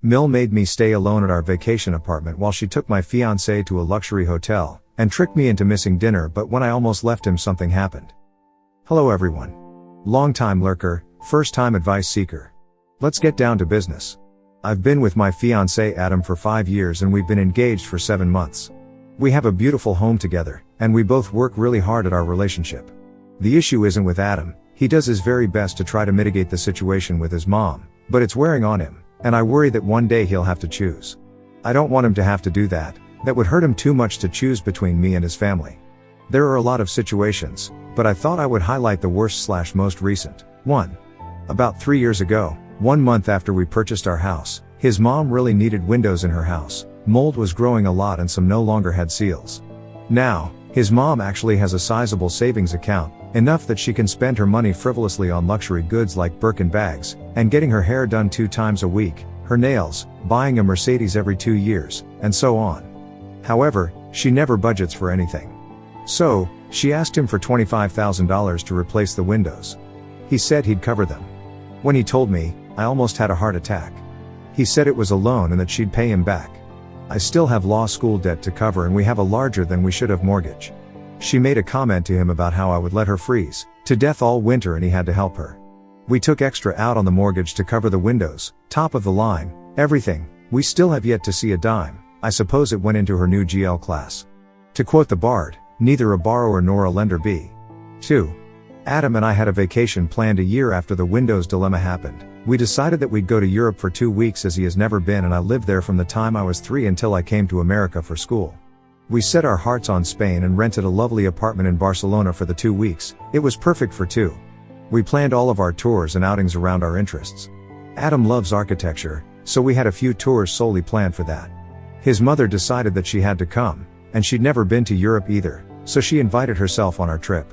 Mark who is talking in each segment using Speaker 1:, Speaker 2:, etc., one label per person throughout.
Speaker 1: Mill made me stay alone at our vacation apartment while she took my fiancé to a luxury hotel, and tricked me into missing dinner, but when I almost left him, something happened. Hello everyone. Long-time lurker, first-time advice seeker. Let's get down to business. I've been with my fiancé Adam for 5 years and we've been engaged for 7 months. We have a beautiful home together, and we both work really hard at our relationship. The issue isn't with Adam. He does his very best to try to mitigate the situation with his mom, but it's wearing on him, and I worry that one day he'll have to choose. I don't want him to have to do that. That would hurt him too much to choose between me and his family. There are a lot of situations, but I thought I would highlight the worst/most recent one. About 3 years ago, 1 month after we purchased our house, his mom really needed windows in her house. Mold was growing a lot and some no longer had seals. Now, his mom actually has a sizable savings account, enough that she can spend her money frivolously on luxury goods like Birkin bags, and getting her hair done 2 times a week, her nails, buying a Mercedes every 2 years, and so on. However, she never budgets for anything. So, she asked him for $25,000 to replace the windows. He said he'd cover them. When he told me, I almost had a heart attack. He said it was a loan and that she'd pay him back. I still have law school debt to cover and we have a larger than we should have mortgage. She made a comment to him about how I would let her freeze to death all winter and he had to help her. We took extra out on the mortgage to cover the windows, top of the line, everything. We still have yet to see a dime. I suppose it went into her new GL class. To quote the Bard, neither a borrower nor a lender be. 2. Adam and I had a vacation planned a year after the windows dilemma happened. We decided that we'd go to Europe for 2 weeks as he has never been, and I lived there from the time I was 3 until I came to America for school. We set our hearts on Spain and rented a lovely apartment in Barcelona for the 2 weeks. It was perfect for 2. We planned all of our tours and outings around our interests. Adam loves architecture, so we had a few tours solely planned for that. His mother decided that she had to come, and she'd never been to Europe either, so she invited herself on our trip.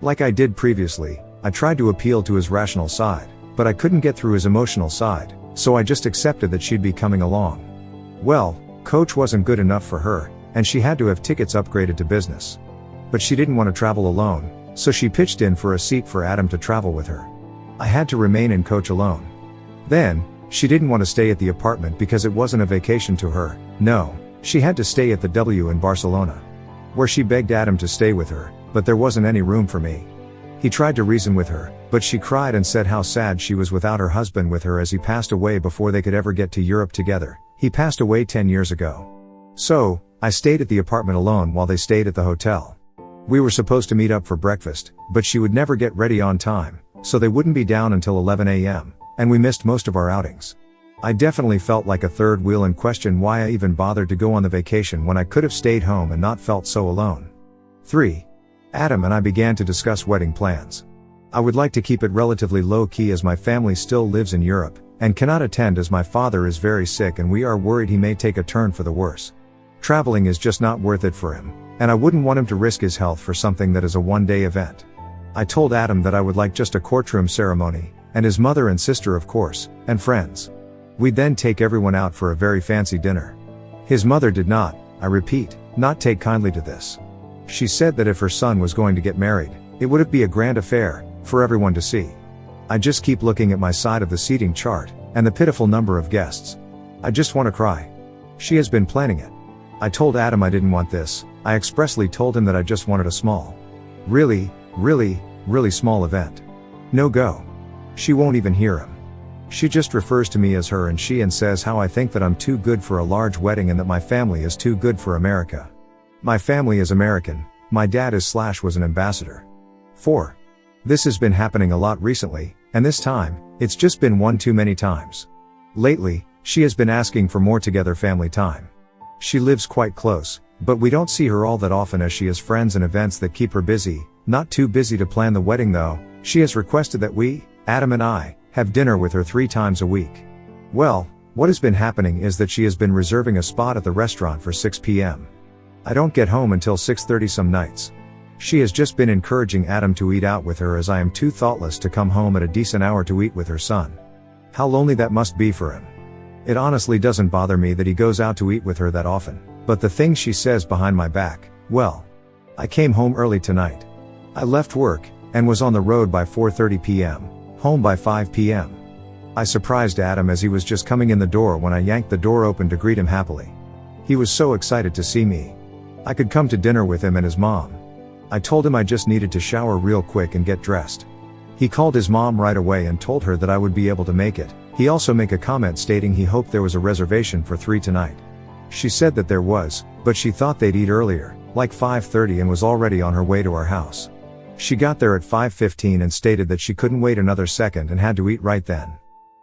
Speaker 1: Like I did previously, I tried to appeal to his rational side, but I couldn't get through his emotional side, so I just accepted that she'd be coming along. Well, coach wasn't good enough for her, and she had to have tickets upgraded to business. But she didn't want to travel alone, so she pitched in for a seat for Adam to travel with her. I had to remain in coach alone. Then, she didn't want to stay at the apartment because it wasn't a vacation to her. No, she had to stay at the W in Barcelona, where she begged Adam to stay with her, but there wasn't any room for me. He tried to reason with her, but she cried and said how sad she was without her husband with her as he passed away before they could ever get to Europe together. He passed away 10 years ago. So, I stayed at the apartment alone while they stayed at the hotel. We were supposed to meet up for breakfast, but she would never get ready on time, so they wouldn't be down until 11 a.m., and we missed most of our outings. I definitely felt like a third wheel and questioned why I even bothered to go on the vacation when I could have stayed home and not felt so alone. 3. Adam and I began to discuss wedding plans. I would like to keep it relatively low-key as my family still lives in Europe, and cannot attend as my father is very sick and we are worried he may take a turn for the worse. Traveling is just not worth it for him, and I wouldn't want him to risk his health for something that is a one-day event. I told Adam that I would like just a courtroom ceremony, and his mother and sister of course, and friends. We'd then take everyone out for a very fancy dinner. His mother did not, I repeat, not take kindly to this. She said that if her son was going to get married, it would be a grand affair, for everyone to see. I just keep looking at my side of the seating chart, and the pitiful number of guests. I just want to cry. She has been planning it. I told Adam I didn't want this. I expressly told him that I just wanted a small, really small event. No go. She won't even hear him. She just refers to me as her and she and says how I think that I'm too good for a large wedding and that my family is too good for America. My family is American. My dad was an ambassador. 4. This has been happening a lot recently, and this time, it's just been one too many times. Lately, she has been asking for more together family time. She lives quite close, but we don't see her all that often as she has friends and events that keep her busy, not too busy to plan the wedding though. She has requested that we, Adam and I, have dinner with her 3 times a week. Well, what has been happening is that she has been reserving a spot at the restaurant for 6 p.m. I don't get home until 6:30 some nights. She has just been encouraging Adam to eat out with her as I am too thoughtless to come home at a decent hour to eat with her son. How lonely that must be for him. It honestly doesn't bother me that he goes out to eat with her that often, but the things she says behind my back, well. I came home early tonight. I left work, and was on the road by 4:30 p.m., home by 5 p.m. I surprised Adam as he was just coming in the door when I yanked the door open to greet him happily. He was so excited to see me. I could come to dinner with him and his mom. I told him I just needed to shower real quick and get dressed. He called his mom right away and told her that I would be able to make it. He also made a comment stating he hoped there was a reservation for 3 tonight. She said that there was, but she thought they'd eat earlier, like 5:30, and was already on her way to our house. She got there at 5:15 and stated that she couldn't wait another second and had to eat right then.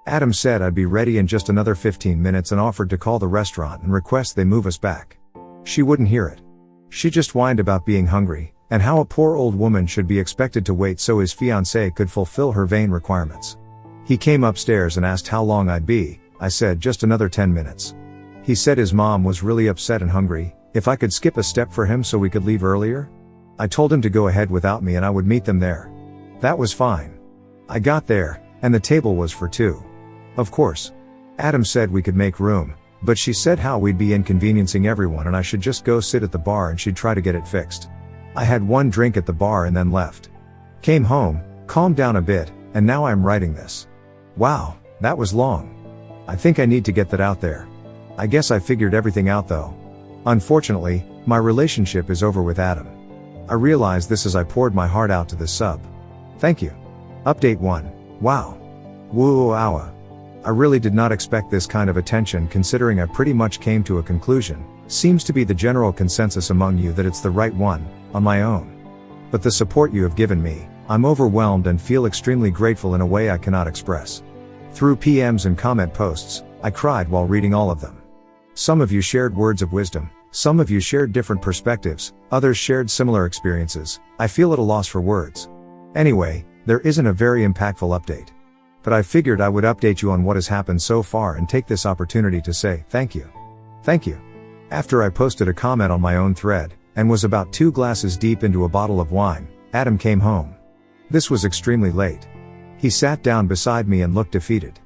Speaker 1: Adam said I'd be ready in just another 15 minutes and offered to call the restaurant and request they move us back. She wouldn't hear it. She just whined about being hungry, and how a poor old woman should be expected to wait so his fiancé could fulfill her vain requirements. He came upstairs and asked how long I'd be. I said just another 10 minutes. He said his mom was really upset and hungry, if I could skip a step for him so we could leave earlier. I told him to go ahead without me and I would meet them there. That was fine. I got there, and the table was for 2. Of course. Adam said we could make room, but she said how we'd be inconveniencing everyone and I should just go sit at the bar and she'd try to get it fixed. I had 1 drink at the bar and then left. Came home, calmed down a bit, and now I'm writing this. Wow, that was long. I think I need to get that out there. I guess I figured everything out though. Unfortunately, my relationship is over with Adam. I realized this as I poured my heart out to this sub. Thank you. Update 1. Wow. Woo-owa. I really did not expect this kind of attention considering I pretty much came to a conclusion. Seems to be the general consensus among you that it's the right one, on my own. But the support you have given me, I'm overwhelmed and feel extremely grateful in a way I cannot express. Through PMs and comment posts, I cried while reading all of them. Some of you shared words of wisdom, some of you shared different perspectives, others shared similar experiences. I feel at a loss for words. Anyway, there isn't a very impactful update. But I figured I would update you on what has happened so far and take this opportunity to say thank you. Thank you. After I posted a comment on my own thread, and was about 2 glasses deep into a bottle of wine, Adam came home. This was extremely late. He sat down beside me and looked defeated.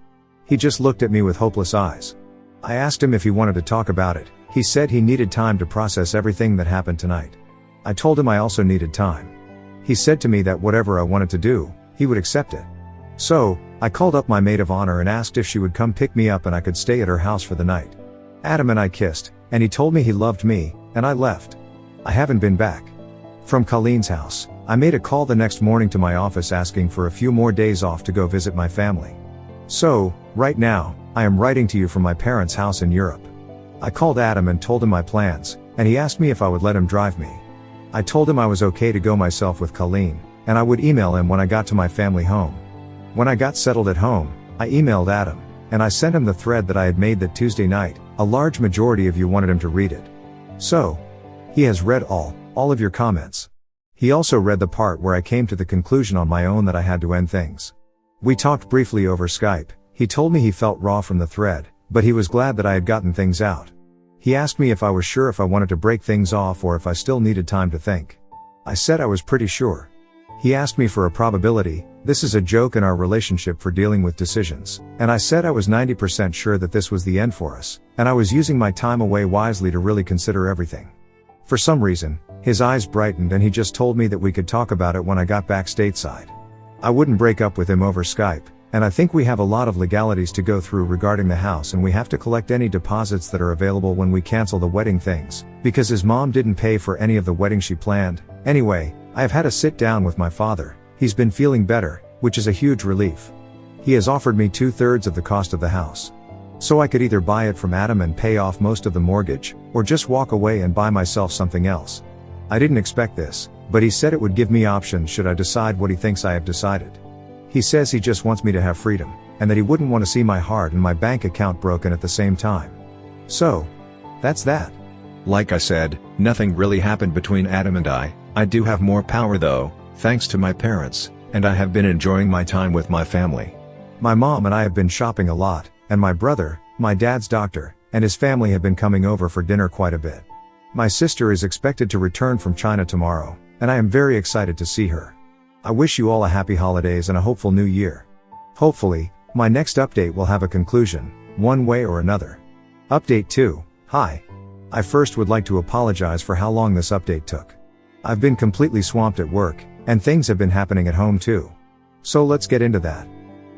Speaker 1: He just looked at me with hopeless eyes. I asked him if he wanted to talk about it. He said he needed time to process everything that happened tonight. I told him I also needed time. He said to me that whatever I wanted to do, he would accept it. So, I called up my maid of honor and asked if she would come pick me up and I could stay at her house for the night. Adam and I kissed, and he told me he loved me, and I left. I haven't been back. From Colleen's house, I made a call the next morning to my office asking for a few more days off to go visit my family. So, right now, I am writing to you from my parents' house in Europe. I called Adam and told him my plans, and he asked me if I would let him drive me. I told him I was okay to go myself with Colleen, and I would email him when I got to my family home. When I got settled at home, I emailed Adam, and I sent him the thread that I had made that Tuesday night. A large majority of you wanted him to read it. So, he has read all of your comments. He also read the part where I came to the conclusion on my own that I had to end things. We talked briefly over Skype. He told me he felt raw from the thread, but he was glad that I had gotten things out. He asked me if I was sure if I wanted to break things off or if I still needed time to think. I said I was pretty sure. He asked me for a probability. This is a joke in our relationship for dealing with decisions, and I said I was 90% sure that this was the end for us, and I was using my time away wisely to really consider everything. For some reason, his eyes brightened and he just told me that we could talk about it when I got back stateside. I wouldn't break up with him over Skype, and I think we have a lot of legalities to go through regarding the house and we have to collect any deposits that are available when we cancel the wedding things, because his mom didn't pay for any of the wedding she planned. Anyway, I have had a sit down with my father. He's been feeling better, which is a huge relief. He has offered me 2/3 of the cost of the house. So I could either buy it from Adam and pay off most of the mortgage, or just walk away and buy myself something else. I didn't expect this, but he said it would give me options should I decide what he thinks I have decided. He says he just wants me to have freedom, and that he wouldn't want to see my heart and my bank account broken at the same time. So, that's that. Like I said, nothing really happened between Adam and I. I do have more power though, thanks to my parents, and I have been enjoying my time with my family. My mom and I have been shopping a lot, and my brother, my dad's doctor, and his family have been coming over for dinner quite a bit. My sister is expected to return from China tomorrow, and I am very excited to see her. I wish you all a happy holidays and a hopeful new year. Hopefully, my next update will have a conclusion, one way or another. Update 2. Hi. I first would like to apologize for how long this update took. I've been completely swamped at work, and things have been happening at home too. So let's get into that.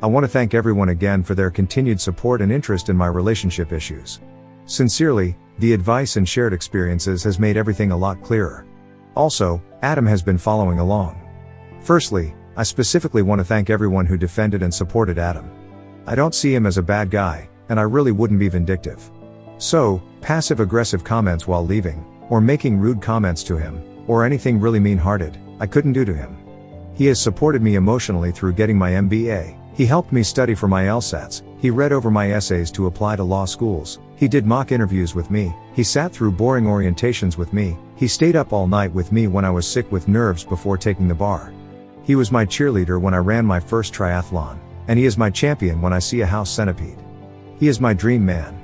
Speaker 1: I want to thank everyone again for their continued support and interest in my relationship issues. Sincerely, the advice and shared experiences has made everything a lot clearer. Also, Adam has been following along. Firstly, I specifically want to thank everyone who defended and supported Adam. I don't see him as a bad guy, and I really wouldn't be vindictive. So, passive-aggressive comments while leaving, or making rude comments to him, or anything really mean-hearted, I couldn't do to him. He has supported me emotionally through getting my MBA, he helped me study for my LSATs, he read over my essays to apply to law schools, he did mock interviews with me, he sat through boring orientations with me, he stayed up all night with me when I was sick with nerves before taking the bar. He was my cheerleader when I ran my first triathlon, and he is my champion when I see a house centipede. He is my dream man.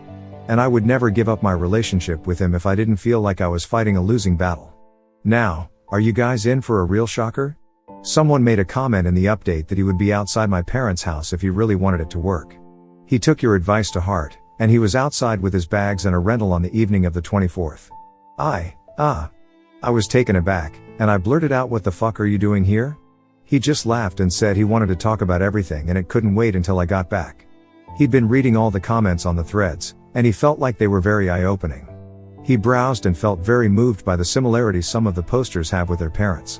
Speaker 1: And I would never give up my relationship with him if I didn't feel like I was fighting a losing battle. Now, are you guys in for a real shocker? Someone made a comment in the update that he would be outside my parents' house if he really wanted it to work. He took your advice to heart, and he was outside with his bags and a rental on the evening of the 24th. I was taken aback, and I blurted out, "What the fuck are you doing here?" He just laughed and said he wanted to talk about everything and it couldn't wait until I got back. He'd been reading all the comments on the threads, and he felt like they were very eye-opening. He browsed and felt very moved by the similarities some of the posters have with their parents.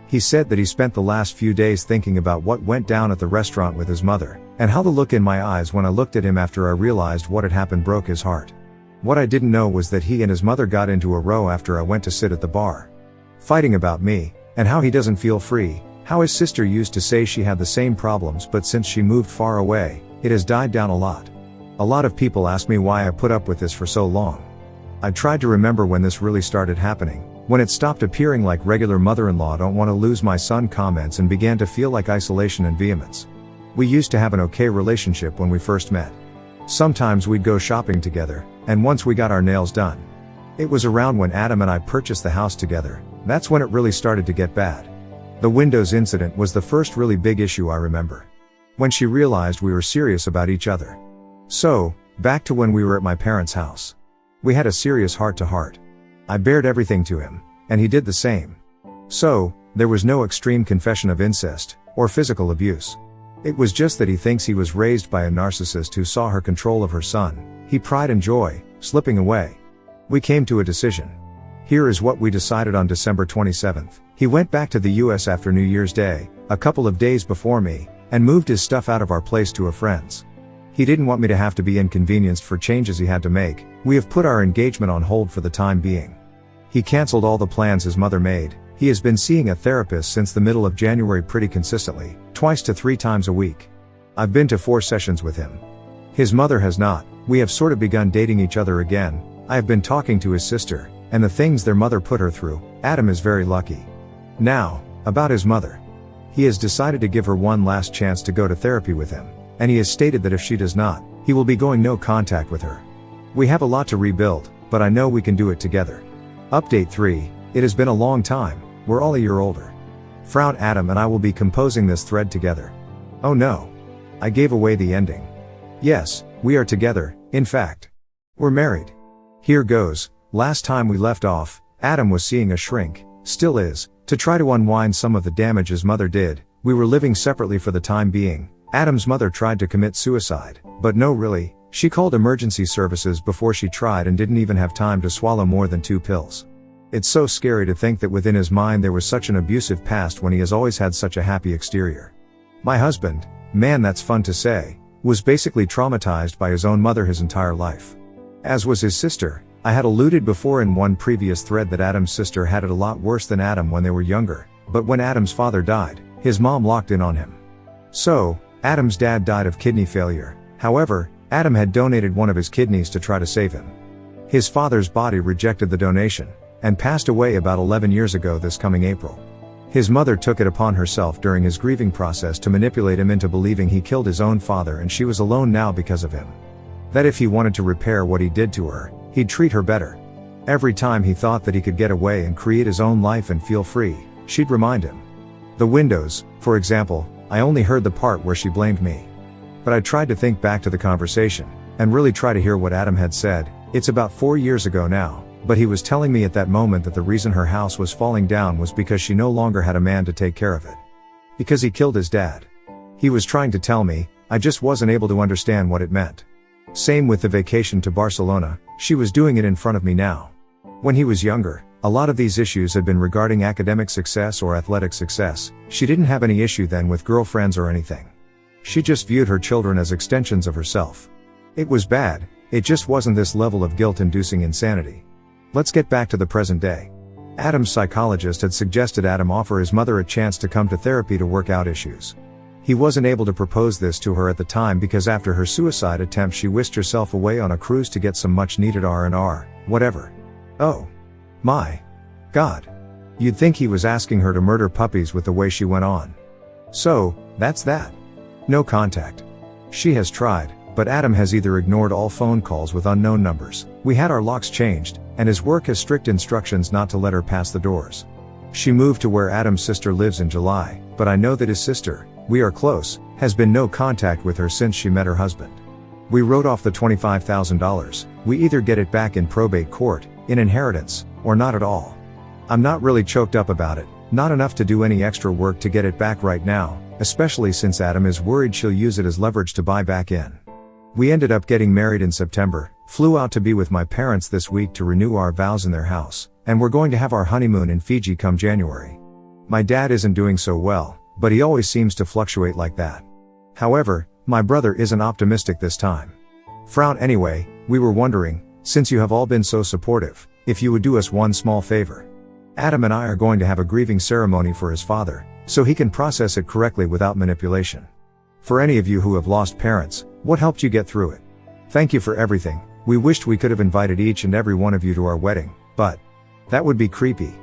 Speaker 1: He said that he spent the last few days thinking about what went down at the restaurant with his mother, and how the look in my eyes when I looked at him after I realized what had happened broke his heart. What I didn't know was that he and his mother got into a row after I went to sit at the bar, fighting about me, and how he doesn't feel free, how his sister used to say she had the same problems, but since she moved far away, it has died down a lot. A lot of people ask me why I put up with this for so long. I tried to remember when this really started happening, when it stopped appearing like regular mother-in-law don't want to lose my son comments and began to feel like isolation and vehemence. We used to have an okay relationship when we first met. Sometimes we'd go shopping together, and once we got our nails done. It was around when Adam and I purchased the house together, that's when it really started to get bad. The windows incident was the first really big issue I remember. When she realized we were serious about each other. So, back to when we were at my parents' house. We had a serious heart-to-heart. I bared everything to him, and he did the same. So, there was no extreme confession of incest, or physical abuse. It was just that he thinks he was raised by a narcissist who saw her control of her son, he pride and joy, slipping away. We came to a decision. Here is what we decided on December 27th. He went back to the US after New Year's Day, a couple of days before me, and moved his stuff out of our place to a friend's. He didn't want me to have to be inconvenienced for changes he had to make. We have put our engagement on hold for the time being. He canceled all the plans his mother made. He has been seeing a therapist since the middle of January pretty consistently, 2 to 3 times a week. I've been to 4 sessions with him. His mother has not. We have sort of begun dating each other again. I have been talking to his sister, and the things their mother put her through. Adam is very lucky. Now, about his mother. He has decided to give her one last chance to go to therapy with him, and he has stated that if she does not, he will be going no contact with her. We have a lot to rebuild, but I know we can do it together. Update 3, it has been a long time, we're all a year older. Frown Adam and I will be composing this thread together. Oh no. I gave away the ending. Yes, we are together, in fact. We're married. Here goes. Last time we left off, Adam was seeing a shrink, still is, to try to unwind some of the damage his mother did. We were living separately for the time being. Adam's mother tried to commit suicide, but no really, she called emergency services before she tried and didn't even have time to swallow more than 2 pills. It's so scary to think that within his mind there was such an abusive past when he has always had such a happy exterior. My husband, man that's fun to say, was basically traumatized by his own mother his entire life. As was his sister. I had alluded before in one previous thread that Adam's sister had it a lot worse than Adam when they were younger, but when Adam's father died, his mom locked in on him. So, Adam's dad died of kidney failure. However, Adam had donated one of his kidneys to try to save him. His father's body rejected the donation, and passed away about 11 years ago this coming April. His mother took it upon herself during his grieving process to manipulate him into believing he killed his own father and she was alone now because of him. That if he wanted to repair what he did to her, he'd treat her better. Every time he thought that he could get away and create his own life and feel free, she'd remind him. The windows, for example, I only heard the part where she blamed me. But I tried to think back to the conversation, and really try to hear what Adam had said. It's about 4 years ago now, but he was telling me at that moment that the reason her house was falling down was because she no longer had a man to take care of it. Because he killed his dad. He was trying to tell me, I just wasn't able to understand what it meant. Same with the vacation to Barcelona, she was doing it in front of me now. When he was younger, a lot of these issues had been regarding academic success or athletic success. She didn't have any issue then with girlfriends or anything. She just viewed her children as extensions of herself. It was bad, it just wasn't this level of guilt-inducing insanity. Let's get back to the present day. Adam's psychologist had suggested Adam offer his mother a chance to come to therapy to work out issues. He wasn't able to propose this to her at the time because after her suicide attempt she whisked herself away on a cruise to get some much-needed R&R, whatever. Oh. My. God. You'd think he was asking her to murder puppies with the way she went on. So, that's that. No contact. She has tried, but Adam has either ignored all phone calls with unknown numbers, we had our locks changed, and his work has strict instructions not to let her pass the doors. She moved to where Adam's sister lives in July, but I know that his sister, we are close, has been no contact with her since she met her husband. We wrote off the $25,000, we either get it back in probate court, in inheritance, or not at all. I'm not really choked up about it, not enough to do any extra work to get it back right now, especially since Adam is worried she'll use it as leverage to buy back in. We ended up getting married in September, flew out to be with my parents this week to renew our vows in their house, and we're going to have our honeymoon in Fiji come January. My dad isn't doing so well, but he always seems to fluctuate like that. However, my brother isn't optimistic this time. Frown anyway, we were wondering, since you have all been so supportive, if you would do us one small favor. Adam and I are going to have a grieving ceremony for his father, so he can process it correctly without manipulation. For any of you who have lost parents, what helped you get through it? Thank you for everything. We wished we could have invited each and every one of you to our wedding, but that would be creepy.